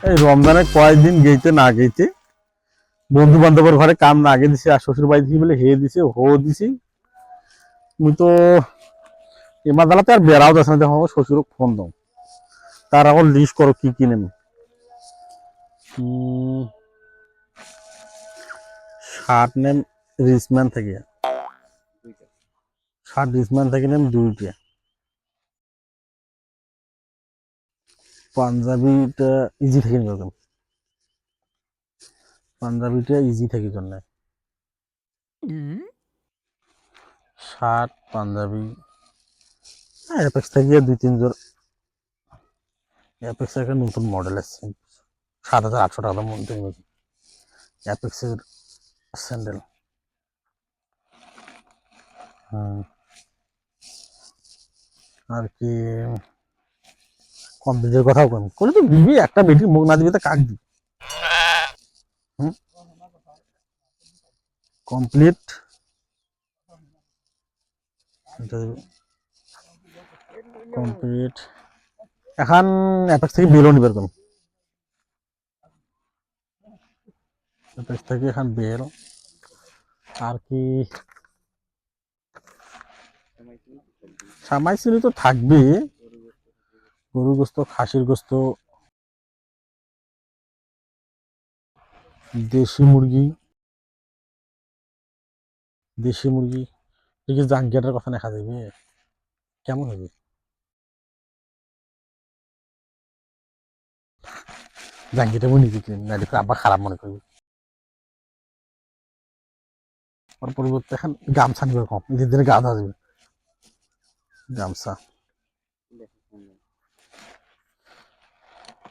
এই রমজানে কয়েকদিন গেইতে না গেইতে বন্ধু বান্ধবের ঘরে কাম না আগে দিছি আর শ্বশুর বাড়ি থেকে বলে হে দিছে হো দিছি মুই তো এবার দালাতে আর বেড়াও যাচ্ছে না দেখো শ্বশুরক ফোন দাও তার এখন লিস্ট করো কি কি নেব শার্ট নেম রিসম্যান থেকে শার্ট রিসম্যান থেকে নেম দুইটা পাঞ্জাবিটা ইজি থেকে নিব পাঞ্জাবিটা ইজি থেকে জন্য শার্ট পাঞ্জাবি অ্যাপেক্স থেকে দুই তিন জোর অ্যাপেক্স একটা নতুন মডেল আসছে 7,800 টাকার মধ্যে অ্যাপেক্সের স্যান্ডেল আর কি কমপ্লিটের কথাও কম করে তো দিবি একটা বেটি মুখ না দিবি তো কাক দিবি কমপ্লিট কমপ্লিট এখন অ্যাপেক্স থেকে বেলও নিবার কম অ্যাপেক্স থেকে এখন বেল আর কি সামাই চিনি তো থাকবে গরুর গোস্ত খাসির গোস্ত দেশি মুরগি দেখি জাঙ্গিয়াটার কথা দেখা যাবে কেমন হবে জাঙ্গিটা বই নিজে কিনে না দেখে আবার খারাপ মনে করবি ওর পরিবর্তে এখন গামছা নিবে কম ঈদের দিনে গা ধোয়া যাবে গামছা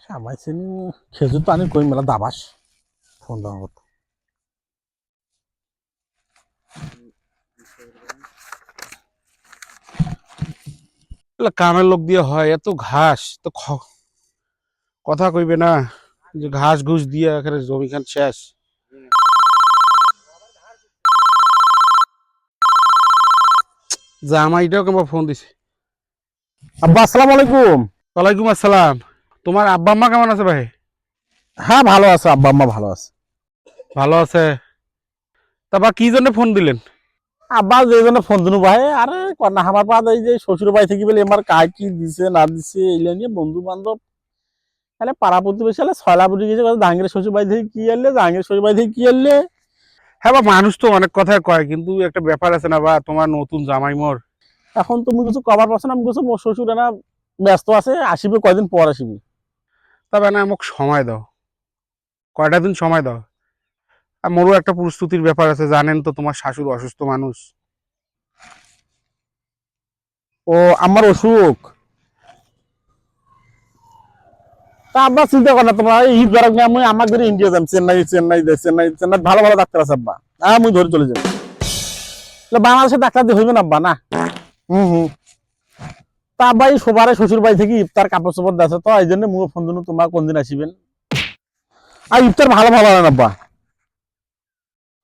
সামাই চিনি খেজুর তো আনি কই মেলা দাবাস ফোন দেওয়া হতো কামের লোক দিয়ে হয় এত ঘাস তো কথা কইবে না যে ঘাস ঘুষ দিয়ে এখানে জমি খান শেষ জামাইটাও কেমন ফোন দিছে আব্বা আসসালামু আলাইকুম ওয়ালাইকুম আসসালাম তোমার আব্বা আম্মা কেমন আছে ভাই হ্যাঁ ভালো আছে আব্বা আম্মা ভালো আছে ভালো আছে তারপর কি জন্য ফোন দিলেন আব্বা যে জন্য ফোন দিনু ভাই আরে কন্যা আমার পা এই যে শ্বশুর বাড়ি থেকে বলে আমার কাজ কি দিছে না দিছে এইগুলো নিয়ে বন্ধু বান্ধব তাহলে পাড়া প্রতিবেশী হলে ছয়লা বুঝে গেছে জাহাঙ্গীরের শ্বশুর বাড়ি থেকে কি আনলে জাহাঙ্গীর শ্বশুর বাড়ি থেকে কি আনলে হ্যাঁ বা মানুষ তো অনেক কথাই কয় কিন্তু একটা ব্যাপার আছে না বা তোমার নতুন জামাই মোর এখন তুমি কিছু কবার পাচ্ছ না আমি কিছু মোর শ্বশুর না ব্যস্ত আছে আসিবে কয়দিন পর আসিবি তবে না আমাকে সময় দাও কয়টা দিন সময় দাও আর মোরও একটা প্রস্তুতির ব্যাপার আছে জানেন তো তোমার শাশুড় অসুস্থ মানুষ ও আমার অসুখ তা আব্বা চিন্তা কর না তোমার ঈদ বেড়াক নিয়ে আমি আমার ধরে ইন্ডিয়া যাম চেন্নাই ভালো ভালো ডাক্তার আছে আব্বা আমি ধরে চলে যাবো বাংলাদেশে ডাক্তার দিয়ে হইবে না আব্বা না তা আব্বা এই সবারে শ্বশুর বাড়ি থেকে ইফতার কাপড় চোপড় দিয়েছে তো এই জন্য মুখে ফোন দিন তোমার কোন দিন আসিবেন আর ইফতার ভালো ভালো আনেন আব্বা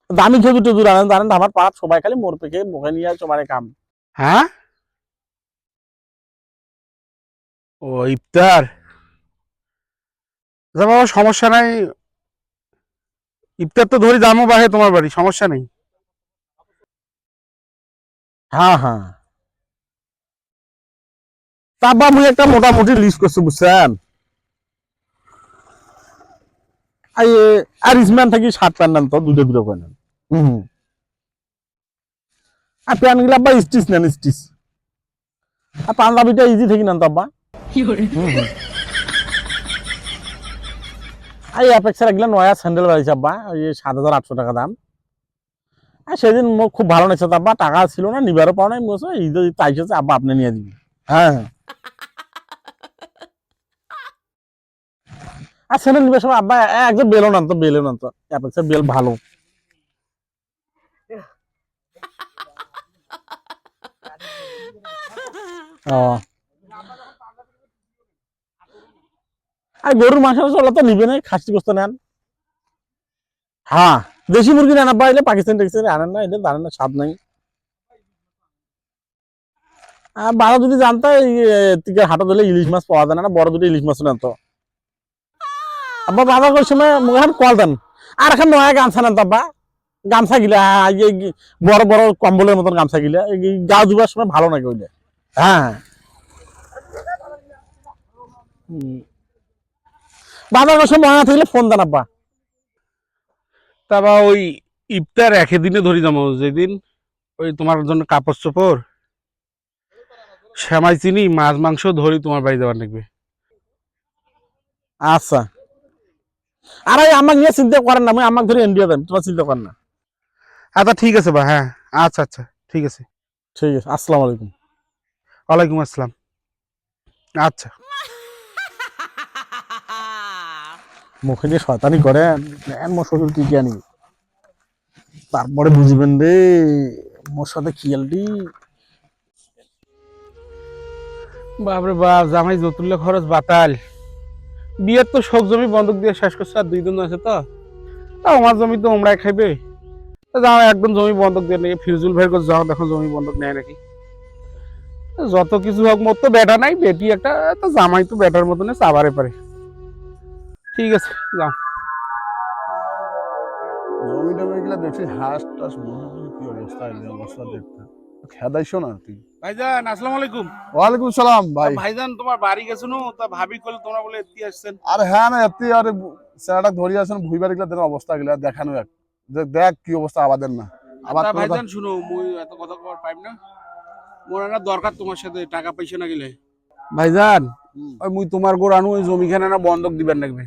দামি খেজুর টেজুর আনেন জানেন আমার পাড়ার সবাই খালি মোর পেকে মুখে নিয়ে সবারে কাম হ্যাঁ ও ইফতার আচ্ছা বাবা সমস্যা নাই ইফতার তো ধরি যাবো বাহে তোমার বাড়ি সমস্যা নেই হ্যাঁ হ্যাঁ তা আব্বা মুই একটা মোটামুটি লিস্ট করছি বুঝছেন আর ইসমান থাকি শার্ট প্যান্ট নেন তো দুটো দুটো করে নেন আর প্যান্ট গুলো আব্বা স্টিচ নেন স্টিচ আর পাঞ্জাবিটা ইজি থেকে নেন তো আব্বা এই অ্যাপেক্সের এগুলো নয়া স্যান্ডেল বাড়িছে আব্বা ওই 7,800 টাকা দাম আর সেদিন মোক খুব ভালো লাগছে আব্বা টাকা ছিল না নিবারও পাও নাই বলছো ঈদ তাইছে আব্বা আপনি নিয়ে দিবি হ্যাঁ আর স্যান্ডেল নিবে সব আব্বা একদম বেলও নান তো অ্যাপেক্সের বেল ভালো ও আর গরুর মাংস ওলা তো নিবে না খাসি গোস্ত নেন হ্যাঁ দেশি মুরগি নেন আব্বা এলে পাকিস্তান টাকিস্তান আনেন না এলে জানেন না স্বাদ নাই বারো যদি জানতো হাটে দিলে ইলিশ মাছ পাওয়া যায় না বড় দুটো ইলিশ মাছ নেন তো আব্বা বাজার করার সময় মোক এখন কল দেন আর এখন নয়া গামছা নেন আব্বা গামছা গিলা এই বড় বড় কম্বলের মতন গামছা গিলা গা ধুবার সময় ভালো নাকি ওইলে হ্যাঁ বাজার করার সময় মনে থাকলে ফোন দেন আব্বা তারপর ওই ইফতার একই দিনে ধরি যাবো যেদিন ওই তোমার জন্য কাপড় চোপড় শ্যামাই চিনি মাছ মাংস ধরি তোমার বাড়ি যাওয়ার লাগবে। আচ্ছা আর এই আমাকে নিয়ে চিন্তা করেন না আমি আমাকে ধরে ইন্ডিয়া দেন তোমার চিন্তা করেন না আচ্ছা ঠিক আছে বা, হ্যাঁ আচ্ছা আচ্ছা ঠিক আছে। ঠিক আছে আসসালামু আলাইকুম ওয়ালাইকুম আসসালাম। আচ্ছা মুখে দিয়ে শয়তানি করেন মোর শ্বশুর কি জানি তারপরে বুঝবেন রে মোর সাথে খেয়ালটি বাপরে বাপ, জামাই যতুল্য খরচ বাতাল। বিয়ের তো শোক জমি বন্ধক দিয়ে শেষ করছে, আর 2 দিন আছে তো তাও আমার জমি তো ওমরাই খাইবে। জামাই একদম জমি বন্ধক দিয়ে নাকি ফিরজুল ভাইয়ের কাছে যাও দেখো জমি বন্ধক নেয় নাকি। যত কিছু হোক মোর তো বেটা নাই, বেটি একটা, তো জামাই তো বেটার মতন চাবারে পারে। ঠিক আছে যাও। জমি টমি গুলা দেখছি হাঁস টাস মুরগি কি অবস্থা এই অবস্থা দেখতে খেদাইছো না তুই। ভাইজান আসসালামু আলাইকুম। ওয়ালাইকুম সালাম ভাই। ভাইজান তোমার বাড়ি গেছো নো, তা ভাবি কইলে তোমরা বলে এতি আসছেন। আরে হ্যাঁ না এতে আরে স্যারটা ধরি আছেন ভুই বাড়ি গুলা দেখার অবস্থা গুলা দেখানো এক যে দেখ কি অবস্থা আবাদের না আবার তা ভাইজান শুনো, মুই এত কথা কবার পাইম না, মোর না দরকার তোমার সাথে টাকা পয়সা না গেলে। ভাইজান ওই মুই তোমার গোর আনু ওই জমিখানে না বন্ধক দিবেন লাগবে।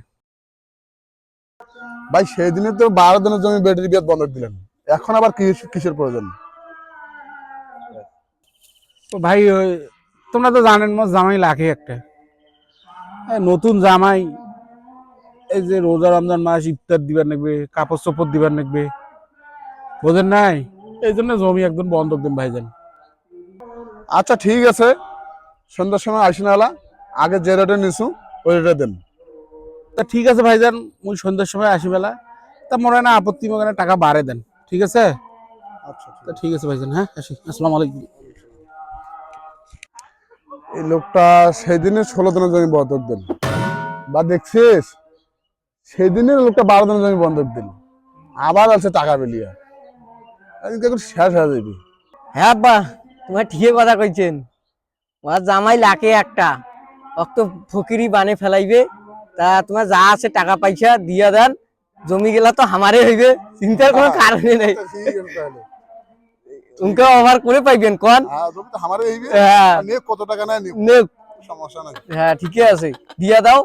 ভাই সেই দিনে তো 12 দিনের জমি ব্যাটারি বিয়াত বন্ধক দিলেন, এখন আবার কিসের প্রয়োজন? তো ভাই ওই তোমরা তো জানেন মোর জামাই লাগে একটা, নতুন জামাই, এই যে রোজা রমজান মাস ইফতার দিবার লাগবে, কাপড় চোপড় দিবার লাগবে, বোঝেন নাই? এই জন্য জমি একদম বন্ধক দেন ভাইজান। আচ্ছা ঠিক আছে, সন্ধ্যার সময় আসি নালা, আগে যে রেটে নিছু ওই রেটে দেন। তা ঠিক আছে ভাইজান, মুই সন্ধ্যার সময় আসি বেলা, তা মনে না আপত্তি মনে টাকা বাড়ে দেন, ঠিক আছে? আচ্ছা তা ঠিক আছে ভাইজান, হ্যাঁ আসি, আসসালামু আলাইকুম। এই লোকটা সেদিনে 16 দিনের জমি বন্ধক দেন, বা দেখছিস সেদিনে লোকটা 12 দিনের জমি বন্ধক দিল, আবার আছে টাকা বেলিয়া শেষ হয়ে যাবি। হ্যাঁ আব্বা তোমার ঠিকই কথা কইছেন, তোমার জামাই লাকে একটা অত ফকিরি বানে ফেলাইবে, তা তোমার যা আছে টাকা পয়সা দিয়া দেন, জমি গেলা তো আমারে হইবে, চিন্তার কোনো কারণে নেই। উনকে ওভার করে পাইবেন কোন? আমারই হ্যাঁ কত টাকা নেয় নেক, সমস্যা নাই। হ্যাঁ ঠিকই আছে দিয়া দাও,